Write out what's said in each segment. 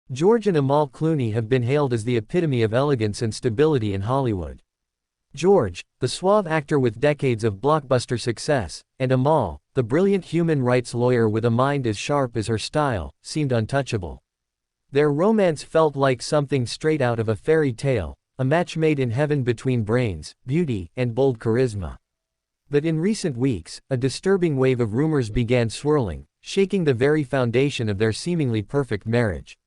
George and Amal Clooney have been hailed as the epitome of elegance and stability in Hollywood. George, the suave actor with decades of blockbuster success, and Amal, the brilliant human rights lawyer with a mind as sharp as her style, seemed untouchable. Their romance felt like something straight out of a fairy tale, a match made in heaven between brains, beauty, and bold charisma. But in recent weeks, a disturbing wave of rumors began swirling, shaking the very foundation of their seemingly perfect marriage.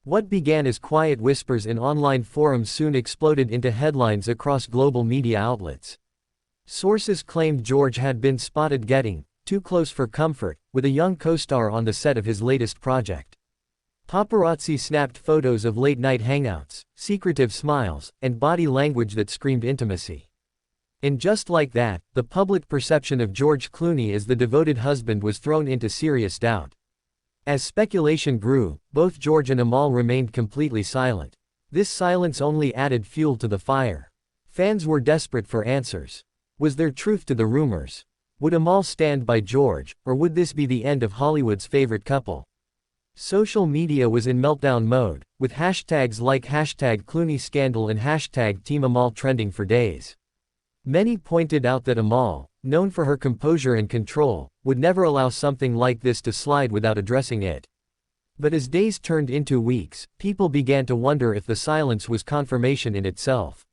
What began as quiet whispers in online forums soon exploded into headlines across global media outlets. Sources claimed George had been spotted getting too close for comfort with a young co-star on the set of his latest project. Paparazzi snapped photos of late-night hangouts, secretive smiles, and body language that screamed intimacy. And just like that, the public perception of George Clooney as the devoted husband was thrown into serious doubt. As speculation grew, both George and Amal remained completely silent. This silence only added fuel to the fire. Fans were desperate for answers. Was there truth to the rumors? Would Amal stand by George, or would this be the end of Hollywood's favorite couple? Social media was in meltdown mode, with hashtags like #ClooneyScandal and #TeamAmal trending for days. Many pointed out that Amal, known for her composure and control, would never allow something like this to slide without addressing it. But as days turned into weeks, people began to wonder if the silence was confirmation in itself.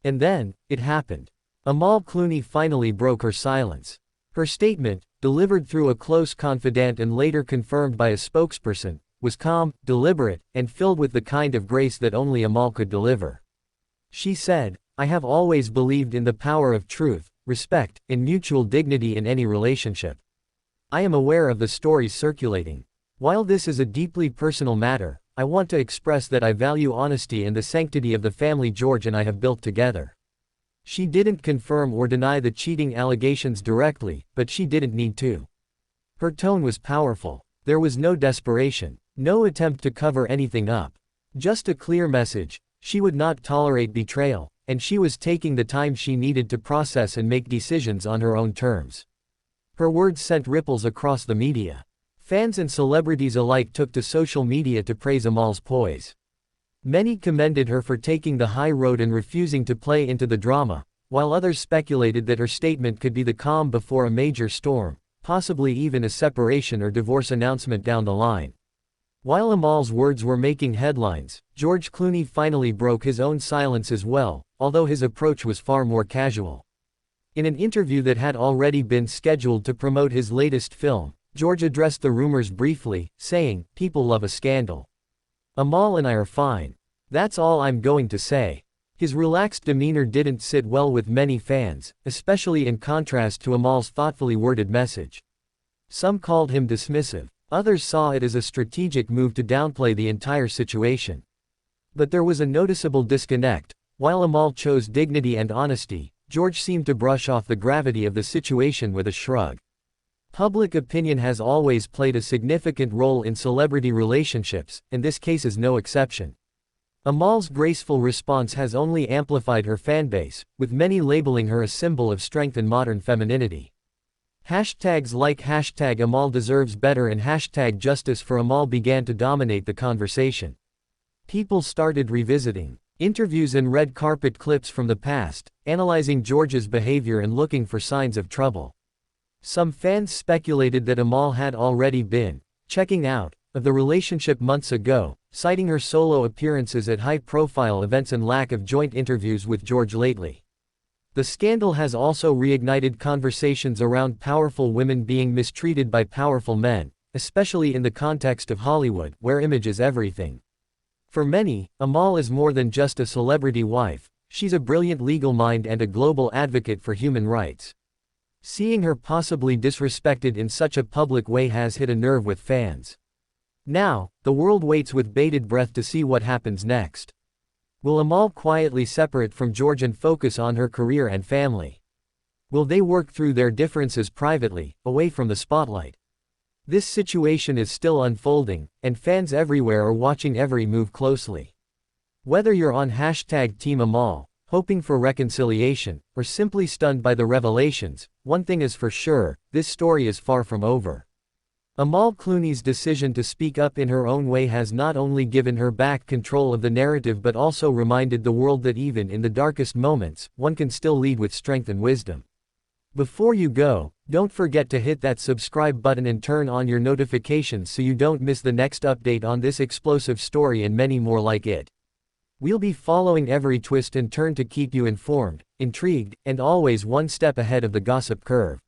And then, it happened. Amal Clooney finally broke her silence. Her statement, delivered through a close confidant and later confirmed by a spokesperson, was calm, deliberate, and filled with the kind of grace that only Amal could deliver. She said, "I have always believed in the power of truth, respect, and mutual dignity in any relationship. I am aware of the stories circulating. While this is a deeply personal matter, I want to express that I value honesty and the sanctity of the family George and I have built together." She didn't confirm or deny the cheating allegations directly, but she didn't need to. Her tone was powerful. There was no desperation, no attempt to cover anything up. Just a clear message: she would not tolerate betrayal, and she was taking the time she needed to process and make decisions on her own terms. Her words sent ripples across the media. Fans and celebrities alike took to social media to praise Amal's poise. Many commended her for taking the high road and refusing to play into the drama, while others speculated that her statement could be the calm before a major storm, possibly even a separation or divorce announcement down the line. While Amal's words were making headlines, George Clooney finally broke his own silence as well, although his approach was far more casual. In an interview that had already been scheduled to promote his latest film, George addressed the rumors briefly, saying, "People love a scandal. Amal and I are fine. That's all I'm going to say." His relaxed demeanor didn't sit well with many fans, especially in contrast to Amal's thoughtfully worded message. Some called him dismissive. Others saw it as a strategic move to downplay the entire situation. But there was a noticeable disconnect. While Amal chose dignity and honesty, George seemed to brush off the gravity of the situation with a shrug. Public opinion has always played a significant role in celebrity relationships, and this case is no exception. Amal's graceful response has only amplified her fanbase, with many labeling her a symbol of strength and modern femininity. Hashtags like #Amal deserves better and #Justice for Amal began to dominate the conversation. People started revisiting interviews and red carpet clips from the past, analyzing George's behavior and looking for signs of trouble. Some fans speculated that Amal had already been checking out of the relationship months ago, citing her solo appearances at high-profile events and lack of joint interviews with George lately. The scandal has also reignited conversations around powerful women being mistreated by powerful men, especially in the context of Hollywood, where image is everything. For many, Amal is more than just a celebrity wife. She's a brilliant legal mind and a global advocate for human rights. Seeing her possibly disrespected in such a public way has hit a nerve with fans. Now, the world waits with bated breath to see what happens next. Will Amal quietly separate from George and focus on her career and family? Will they work through their differences privately, away from the spotlight? This situation is still unfolding, and fans everywhere are watching every move closely. Whether you're on #TeamAmal, hoping for reconciliation, or simply stunned by the revelations, one thing is for sure: this story is far from over. Amal Clooney's decision to speak up in her own way has not only given her back control of the narrative but also reminded the world that even in the darkest moments, one can still lead with strength and wisdom. Before you go, don't forget to hit that subscribe button and turn on your notifications so you don't miss the next update on this explosive story and many more like it. We'll be following every twist and turn to keep you informed, intrigued, and always one step ahead of the gossip curve.